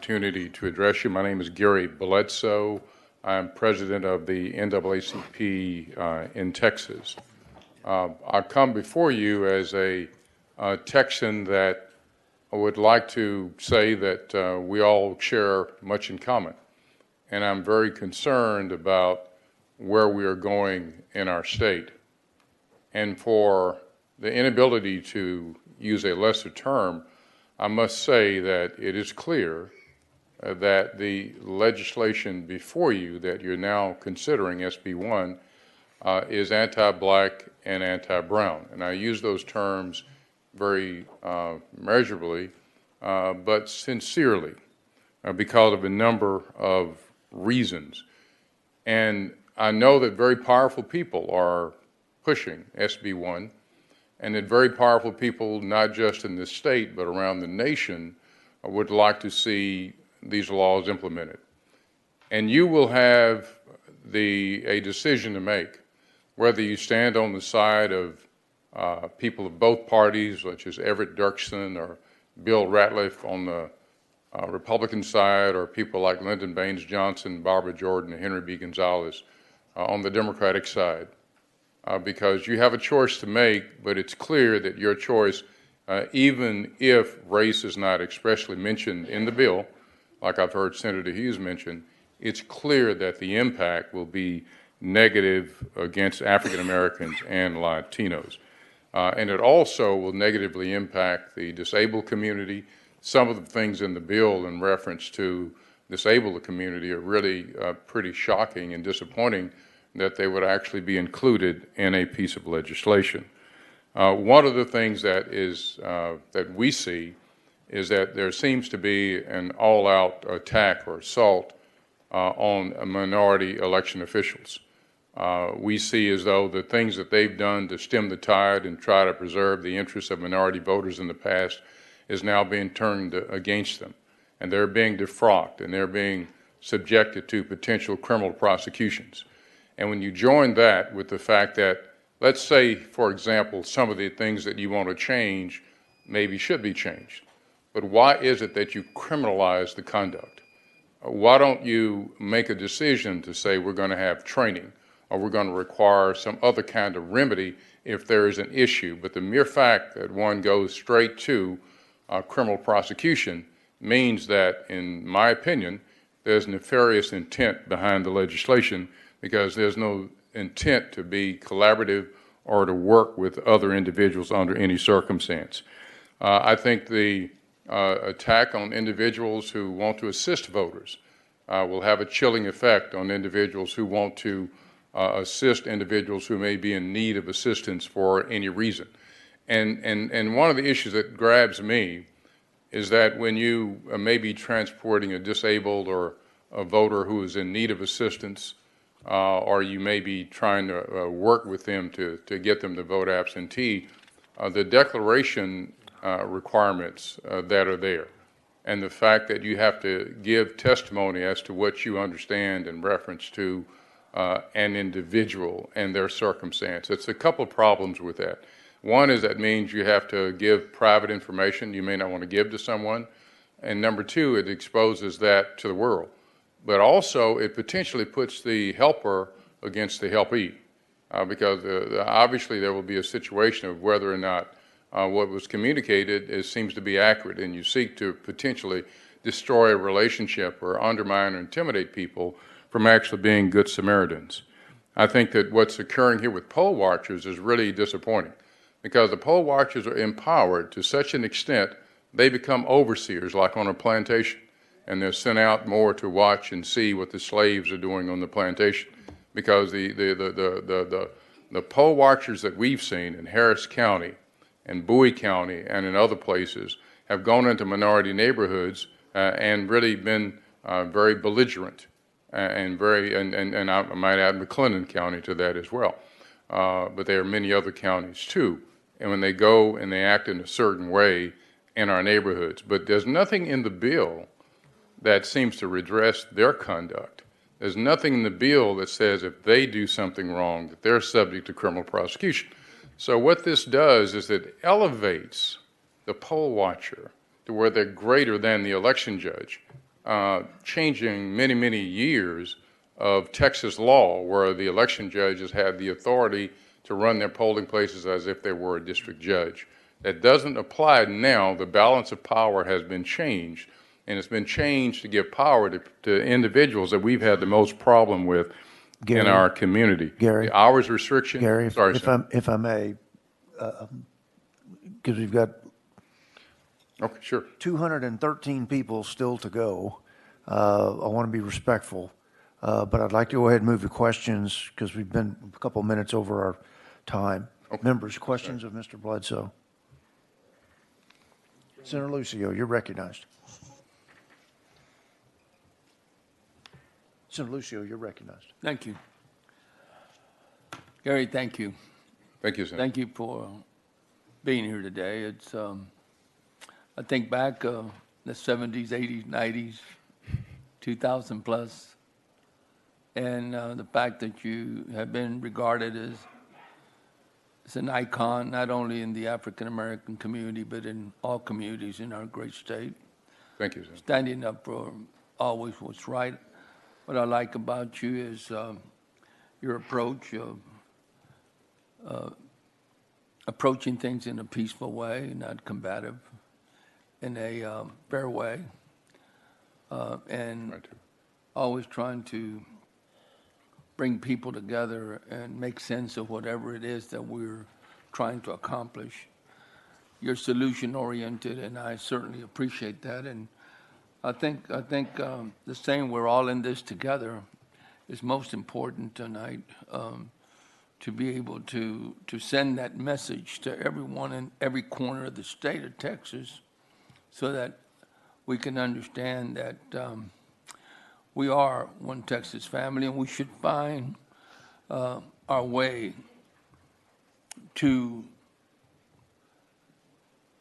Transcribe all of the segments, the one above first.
opportunity to address you. My name is Gary Bledsoe. I'm president of the NAACP in Texas. I come before you as a Texan that would like to say that we all share much in common. And I'm very concerned about where we are going in our state. And for the inability to use a lesser term, I must say that it is clear that the legislation before you that you're now considering, SB 1, is anti-black and anti-brown. And I use those terms very measurably, but sincerely, because of a number of reasons. And I know that very powerful people are pushing SB 1, and that very powerful people, not just in this state, but around the nation, would like to see these laws implemented. And you will have a decision to make, whether you stand on the side of people of both parties, such as Everett Dirksen or Bill Ratliff on the Republican side, or people like Lyndon Baines Johnson, Barbara Jordan, and Henry B. Gonzalez on the Democratic side. Because you have a choice to make, but it's clear that your choice, even if race is not expressly mentioned in the bill, like I've heard Senator Hughes mention, it's clear that the impact will be negative against African Americans and Latinos. And it also will negatively impact the disabled community. Some of the things in the bill in reference to disabled community are really pretty shocking and disappointing that they would actually be included in a piece of legislation. One of the things that we see is that there seems to be an all-out attack or assault on minority election officials. We see as though the things that they've done to stem the tide and try to preserve the interests of minority voters in the past is now being turned against them. And they're being defrocked, and they're being subjected to potential criminal prosecutions. And when you join that with the fact that, let's say, for example, some of the things that you want to change maybe should be changed, but why is it that you criminalize the conduct? Why don't you make a decision to say we're going to have training, or we're going to require some other kind of remedy if there is an issue? But the mere fact that one goes straight to criminal prosecution means that, in my opinion, there's nefarious intent behind the legislation, because there's no intent to be collaborative or to work with other individuals under any circumstance. I think the attack on individuals who want to assist voters will have a chilling effect on individuals who want to assist individuals who may be in need of assistance for any reason. And one of the issues that grabs me is that when you may be transporting a disabled or a voter who is in need of assistance, or you may be trying to work with them to get them to vote absentee, the declaration requirements that are there, and the fact that you have to give testimony as to what you understand in reference to an individual and their circumstance. It's a couple of problems with that. One is that means you have to give private information you may not want to give to someone, and number two, it exposes that to the world. But also, it potentially puts the helper against the helpee, because obviously there will be a situation of whether or not what was communicated seems to be accurate, and you seek to potentially destroy a relationship or undermine or intimidate people from actually being good Samaritans. I think that what's occurring here with poll watchers is really disappointing, because the poll watchers are empowered to such an extent they become overseers, like on a plantation. And they're sent out more to watch and see what the slaves are doing on the plantation, because the poll watchers that we've seen in Harris County and Bowie County and in other places have gone into minority neighborhoods and really been very belligerent and I might add McLennan County to that as well. But there are many other counties too. And when they go and they act in a certain way in our neighborhoods, but there's nothing in the bill that seems to redress their conduct. There's nothing in the bill that says if they do something wrong that they're subject to criminal prosecution. So what this does is it elevates the poll watcher to where they're greater than the election judge, changing many, many years of Texas law where the election judges had the authority to run their polling places as if they were a district judge. That doesn't apply now. The balance of power has been changed, and it's been changed to give power to individuals that we've had the most problem with in our community. Gary, the hours restriction. Gary, Sorry, if I may, because we've got okay, sure. 213 people still to go. I want to be respectful, but I'd like to go ahead and move to questions because we've been a couple minutes over our time. Okay. Members, questions of Mr. Bledsoe? Senator Lucio, you're recognized. Senator Lucio, you're recognized. Thank you. Gary, thank you. Thank you, Senator. Thank you for being here today. It's, I think back the 70s, 80s, 90s, 2000 plus, and the fact that you have been regarded as an icon, not only in the African-American community, but in all communities in our great state. Thank you, Senator. Standing up for always what's right. What I like about you is your approach of approaching things in a peaceful way, not combative, in a fair way, and Right. always trying to bring people together and make sense of whatever it is that we're trying to accomplish. You're solution-oriented, and I certainly appreciate that. And I think the saying "we're all in this together" is most important tonight. To be able to send that message to everyone in every corner of the state of Texas, so that we can understand that we are one Texas family, and we should find our way to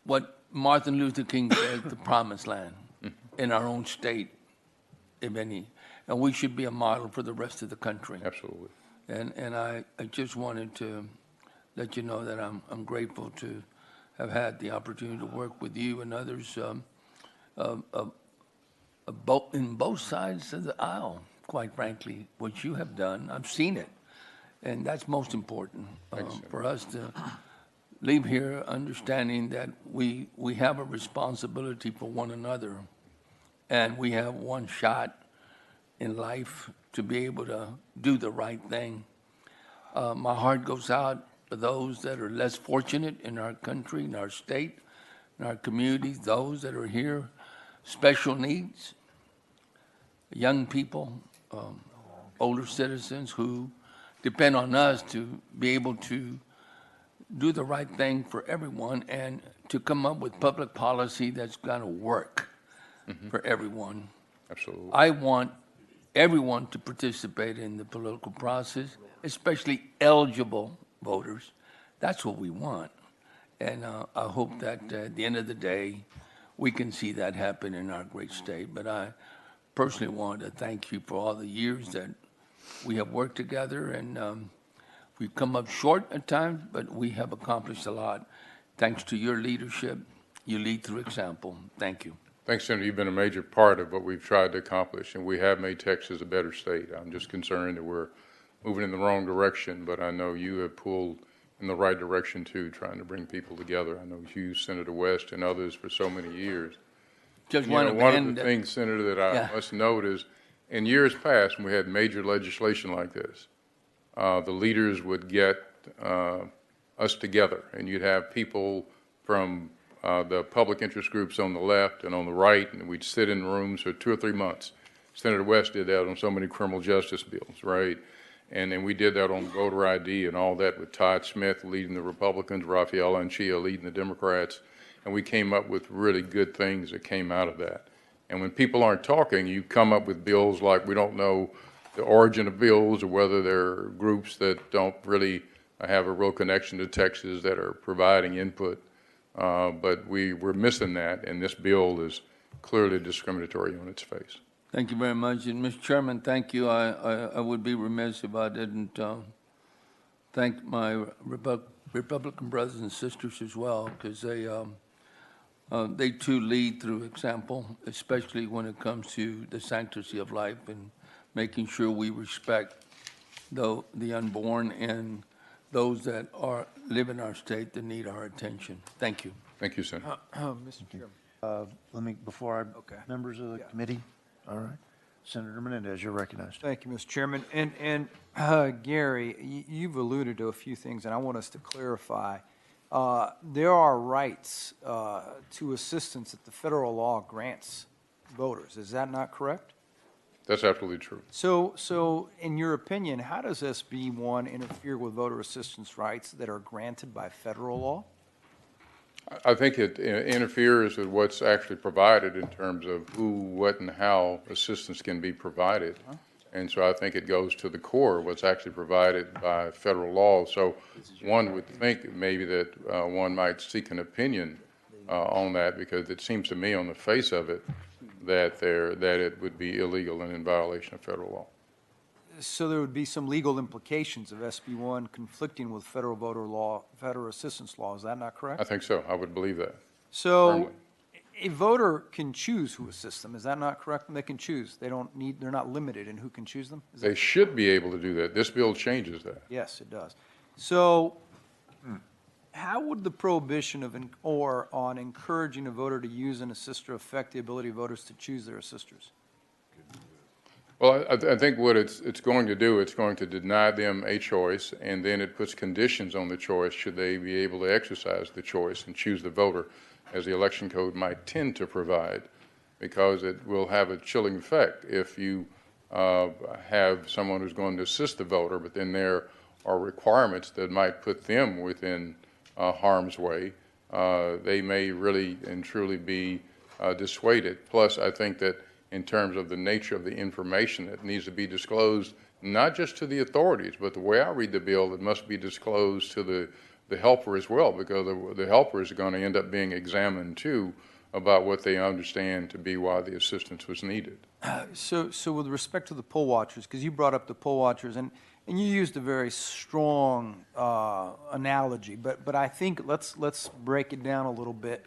what Martin Luther King said, the promised land in our own state, if any. And we should be a model for the rest of the country. Absolutely. And I just wanted to let you know that I'm grateful to have had the opportunity to work with you and others in both sides of the aisle, quite frankly. What you have done, I've seen it, and that's most important for us to leave here understanding that we have a responsibility for one another, and we have one shot in life to be able to do the right thing. My heart goes out to those that are less fortunate in our country, in our state, in our communities, those that are here, special needs, young people, older citizens who depend on us to be able to do the right thing for everyone and to come up with public policy that's going to work for everyone. Absolutely. I want everyone to participate in the political process, especially eligible voters. That's what we want. And I hope that at the end of the day, we can see that happen in our great state. But I personally want to thank you for all the years that we have worked together, and we've come up short at times, but we have accomplished a lot. Thanks to your leadership, you lead through example. Thank you. Thanks, Senator. You've been a major part of what we've tried to accomplish, and we have made Texas a better state. I'm just concerned that we're moving in the wrong direction, but I know you have pulled in the right direction too, trying to bring people together. I know you, Senator West, and others for so many years. Just One of end the things, Senator, that I must note is in years past, when we had major legislation like this, the leaders would get us together, and you'd have people from the public interest groups on the left and on the right, and we'd sit in rooms for 2 or 3 months. Senator West did that on so many criminal justice bills, right? And then we did that on voter ID and all that with Todd Smith leading the Republicans, Rafael Anchia leading the Democrats, and we came up with really good things that came out of that. And when people aren't talking, you come up with bills like we don't know the origin of bills or whether they're groups that don't really have a real connection to Texas that are providing input. But we're missing that, and this bill is clearly discriminatory on its face. Thank you very much. And Mr. Chairman, thank you. I would be remiss if I didn't thank my Republican brothers and sisters as well, because they They too lead through example, especially when it comes to the sanctity of life and making sure we respect the unborn and those that live in our state that need our attention. Thank you. Thank you, Senator. Mr. Chairman. Let me, Okay. members of the committee, all right. Senator Menendez, you're recognized. Thank you, Mr. Chairman. And Gary, you've alluded to a few things, and I want us to clarify. There are rights to assistance that the federal law grants voters. Is that not correct? That's absolutely true. So in your opinion, how does SB 1 interfere with voter assistance rights that are granted by federal law? I think it interferes with what's actually provided in terms of who, what, and how assistance can be provided. And so I think it goes to the core of what's actually provided by federal law. So one would think maybe that one might seek an opinion on that, because it seems to me on the face of it that it would be illegal and in violation of federal law. So there would be some legal implications of SB 1 conflicting with federal voter law, federal assistance law. Is that not correct? I think so. I would believe that. So firmly. a voter can choose who assists them. Is that not correct? They can choose. They're not limited in who can choose them? Is that- They should be able to do that. This bill changes that. Yes, it does. So how would the prohibition on encouraging a voter to use an assister affect the ability of voters to choose their assisters? Well, I think what it's going to do, it's going to deny them a choice, and then it puts conditions on the choice should they be able to exercise the choice and choose the voter, as the election code might tend to provide, because it will have a chilling effect if you have someone who's going to assist the voter, but then there are requirements that might put them within harm's way. They may really and truly be dissuaded. Plus, I think that in terms of the nature of the information that needs to be disclosed, not just to the authorities, but the way I read the bill, it must be disclosed to the helper as well, because the helper is going to end up being examined too about what they understand to be why the assistance was needed. So with respect to the poll watchers, because you brought up the poll watchers, and you used a very strong analogy, but I think let's break it down a little bit.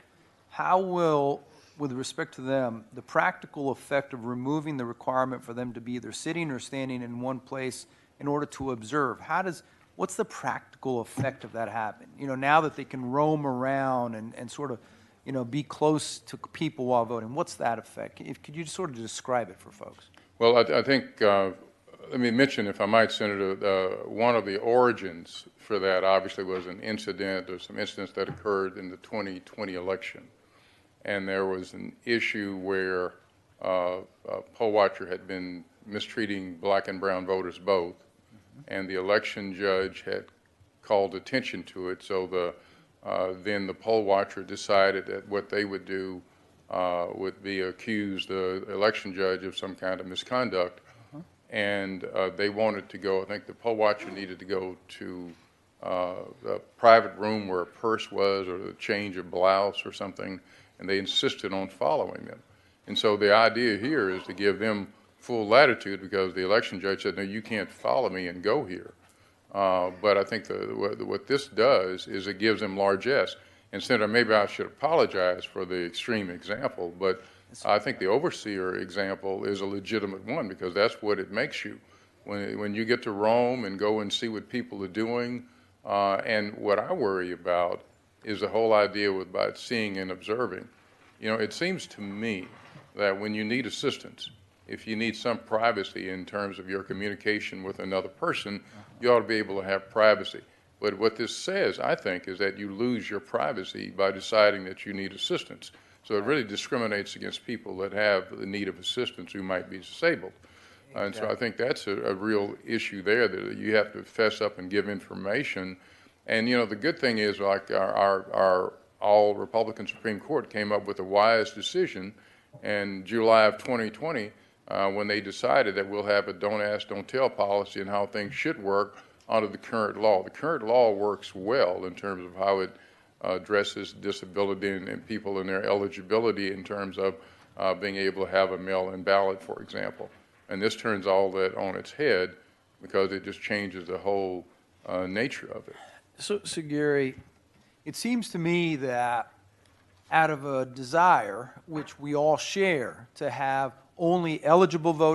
How will, with respect to them, the practical effect of removing the requirement for them to be either sitting or standing in one place in order to observe, what's the practical effect of that happen? You know, now that they can roam around and sort of, you know, be close to people while voting, what's that effect? Could you just sort of describe it for folks? Well, I think, let me mention, if I might, Senator, one of the origins for that obviously was an incident or some incidents that occurred in the 2020 election. And there was an issue where a poll watcher had been mistreating black and brown voters both, and the election judge had called attention to it. So then the poll watcher decided that what they would do would be accuse the election judge of some kind of misconduct, and they wanted to go. I think the poll watcher needed to go to a private room where a purse was, or a change of blouse or something, and they insisted on following them. And so the idea here is to give them full latitude, because the election judge said, no, you can't follow me and go here. But I think what this does is it gives them largesse. And Senator, maybe I should apologize for the extreme example, but I think the overseer example is a legitimate one, because that's what it makes you. When you get to roam and go and see what people are doing, and what I worry about is the whole idea about seeing and observing. You know, it seems to me that when you need assistance, if you need some privacy in terms of your communication with another person, you ought to be able to have privacy. But what this says, I think, is that you lose your privacy by deciding that you need assistance. So it really discriminates against people that have the need of assistance who might be disabled. And so I think that's a real issue there, that you have to fess up and give information. And, you know, the good thing is, like, our all-Republican Supreme Court came up with a wise decision in July of 2020 when they decided that we'll have a don't ask, don't tell policy and how things should work under the current law. The current law works well in terms of how it addresses disability and people and their eligibility in terms of being able to have a mail-in ballot, for example. And this turns all that on its head, because it just changes the whole nature of it. So Gary, it seems to me that out of a desire, which we all share, to have only eligible voters